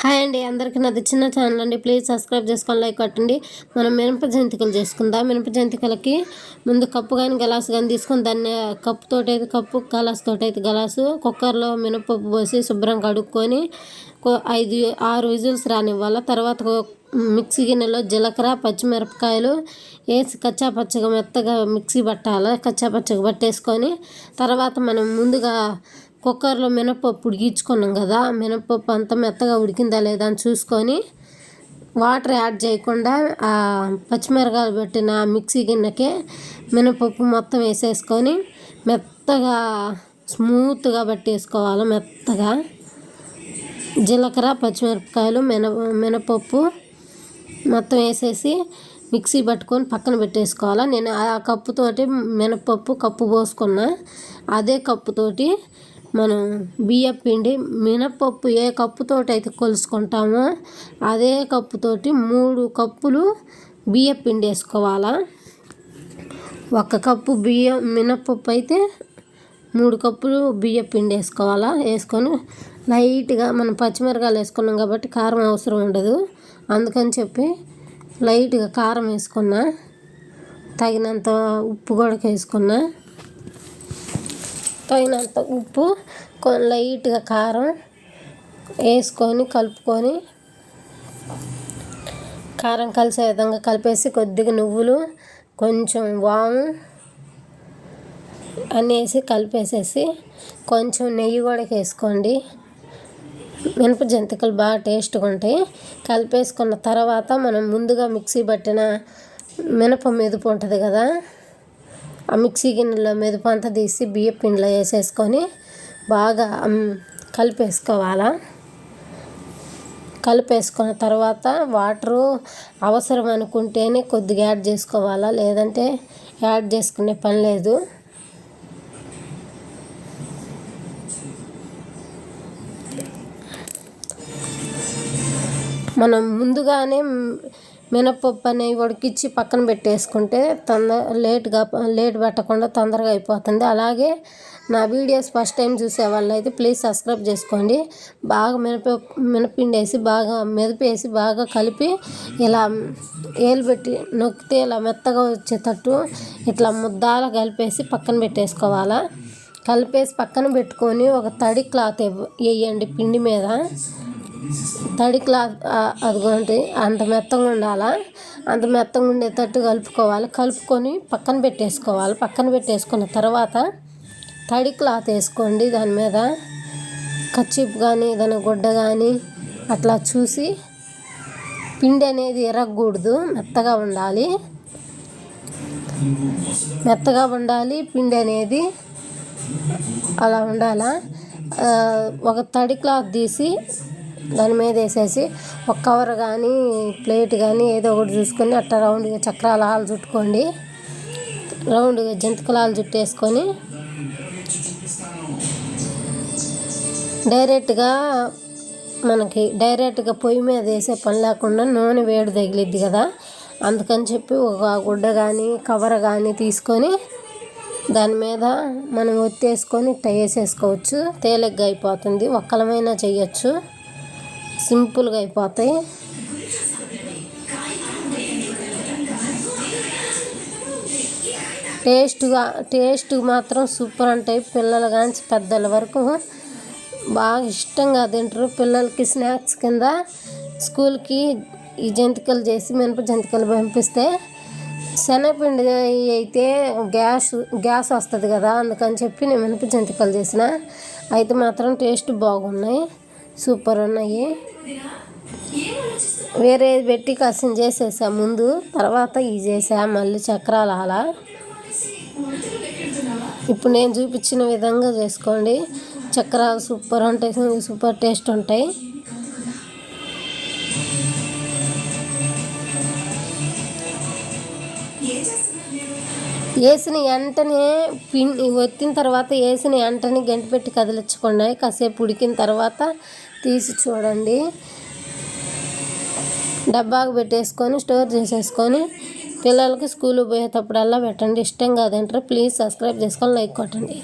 Hi అండి, అందరికీ నాది చిన్న ఛానల్ అండి. ప్లీజ్ సబ్స్క్రైబ్ చేసుకొని లైక్ కొట్టండి. మనం మినప జంతికలు చేసుకుందాం. మినప జంతికలకి ముందు కప్పు కానీ గలాసు కానీ తీసుకొని దాన్ని కప్పుతోటైతే కప్పు, గలాసు తోటైతే గలాసు కుక్కర్లో మినపప్పు పోసి శుభ్రం కడుక్కొని 5-6 విజిల్స్ రానివ్వాలి. తర్వాత మిక్సీ గిన్నెలో జీలకర్ర, పచ్చిమిరపకాయలు వేసి కచ్చాపచ్చగా మెత్తగా మిక్సీ పట్టాలి. కచ్చాపచ్చగా పట్టేసుకొని తర్వాత మనం ముందుగా కుక్కర్లో మినపప్పు ఉడికించుకున్నాం కదా, మినపప్పు అంతా మెత్తగా ఉడికిందా లేదా అని చూసుకొని వాటర్ యాడ్ చేయకుండా ఆ పచ్చిమిరకాయలు పెట్టిన మిక్సీ గిన్నెకే మినపప్పు మొత్తం వేసేసుకొని మెత్తగా స్మూత్గా పట్టేసుకోవాలి. మెత్తగా జీలకర్ర, పచ్చిమిరపకాయలు, మినపప్పు మొత్తం వేసేసి మిక్సీ పట్టుకొని పక్కన పెట్టేసుకోవాలి. నేను ఆ కప్పుతోటి మినపప్పు కప్పు పోసుకున్నా. అదే కప్పుతోటి మనం బియ్యం పిండి, మినపప్పు ఏ కప్పుతోటి అయితే కొలుసుకుంటామో అదే కప్పుతోటి 3 కప్పులు బియ్యం పిండి వేసుకోవాలా. 1 కప్పు మినపప్పు అయితే 3 కప్పులు బియ్యం పిండి వేసుకోవాలా. వేసుకొని లైట్గా మనం పచ్చిమిరకాయలు వేసుకున్నాం కాబట్టి కారం అవసరం ఉండదు, అందుకని చెప్పి లైట్గా కారం వేసుకున్నా. తగినంత ఉప్పు కూడా వేసుకున్నా. తగినంత ఉప్పు, లైట్గా కారం వేసుకొని కలుపుకొని కారం కలిసే విధంగా కలిపేసి కొద్దిగా నువ్వులు, కొంచెం వాము అన్నీ వేసి కలిపేసేసి కొంచెం నెయ్యి కూడా వేసుకోండి. మినప జంతికలు బాగా టేస్ట్గా ఉంటాయి. కలిపేసుకున్న తర్వాత మనం ముందుగా మిక్సీ పట్టిన మినప మెదుపు ఉంటుంది కదా, ఆ మిక్సీ గిన్నెలో మెదుపు అంతా తీసి బియ్యం పిండిలో వేసేసుకొని బాగా కలిపేసుకోవాలా. కలిపేసుకున్న తర్వాత వాటరు అవసరం అనుకుంటేనే కొద్దిగా యాడ్ చేసుకోవాలా, లేదంటే యాడ్ చేసుకునే పని లేదు. మనం ముందుగానే మినపప్పు అనేవి ఉడికించి పక్కన పెట్టేసుకుంటే లేట్ పెట్టకుండా తొందరగా అయిపోతుంది. అలాగే నా వీడియోస్ ఫస్ట్ టైం చూసే వాళ్ళు అయితే ప్లీజ్ సబ్స్క్రైబ్ చేసుకోండి. బాగా మినపిండి వేసి బాగా మెదిపేసి బాగా కలిపి ఇలా ఏలు పెట్టి నొక్కితే ఇలా మెత్తగా వచ్చేటట్టు ఇట్లా ముద్దాల కలిపేసి పక్కన పెట్టేసుకోవాలా. కలిపేసి పక్కన పెట్టుకొని ఒక తడి క్లాత్ వేయండి పిండి మీద. తడి క్లాత్ అదిగోండి అంత మెత్తగా ఉండాలా. అంత మెత్తగా ఉండేటట్టు కలుపుకోవాలి. కలుపుకొని పక్కన పెట్టేసుకోవాలి. పక్కన పెట్టేసుకున్న తర్వాత తడి క్లాత్ వేసుకోండి. దాని మీద కచ్చిప్ కానీ ఏదైనా గుడ్డ కానీ అట్లా చూసి, పిండి అనేది ఎరగకూడదు, మెత్తగా ఉండాలి. మెత్తగా ఉండాలి పిండి అనేది, అలా ఉండాలా. ఒక తడి క్లాత్ తీసి దాని మీద వేసేసి ఒక కవర్ కానీ ప్లేట్ కానీ ఏదో ఒకటి చూసుకొని అట్లా రౌండ్గా చక్రాల హాలు చుట్టుకోండి. రౌండ్గా జంతికలాలు చుట్టేసుకొని డైరెక్ట్గా పొయ్యి మీద వేసే పని లేకుండా నూనె వేడి తగిలిద్ది కదా, అందుకని చెప్పి ఒక గుడ్డ కానీ కవర్ కానీ తీసుకొని దాని మీద మనం ఒత్తేసుకొని ఇట్లా వేసేసుకోవచ్చు. తేలిగ్గా అయిపోతుంది. ఒక్కలమైనా చేయొచ్చు, సింపుల్గా అయిపోతాయి. టేస్ట్ మాత్రం సూపర్ ఉంటాయి. పిల్లలు కానీ పెద్దల వరకు బాగా ఇష్టంగా తింటారు. పిల్లలకి స్నాక్స్ కింద స్కూల్కి ఈ జంతికలు చేసి మినప జంతికలు పంపిస్తే, శనగపిండి అయితే గ్యాస్ వస్తుంది కదా, అందుకని చెప్పి నేను మినప జంతికలు చేసిన. అయితే మాత్రం టేస్ట్ బాగున్నాయి, సూపర్ ఉన్నాయి. వేరే పెట్టి కాసిన చేసేసా ముందు, తర్వాత ఇవి చేసా మళ్ళీ చక్రాలు అలా. ఇప్పుడు నేను చూపించిన విధంగా చేసుకోండి. చక్రాలు సూపర్ ఉంటాయి, సూపర్ టేస్ట్ ఉంటాయి. వేసిన వెంటనే పిండి ఒత్తిన తర్వాత వేసిన వెంటనే గంట పెట్టి కదిలించకుండా కాసేపు ఉడికిన తర్వాత తీసి చూడండి. డబ్బాకు పెట్టేసుకొని స్టోర్ చేసేసుకొని పిల్లలకి స్కూల్కి పోయేటప్పుడల్లా పెట్టండి. ఇష్టంగా తింటారు. ప్లీజ్ సబ్స్క్రైబ్ చేసుకొని లైక్ కొట్టండి.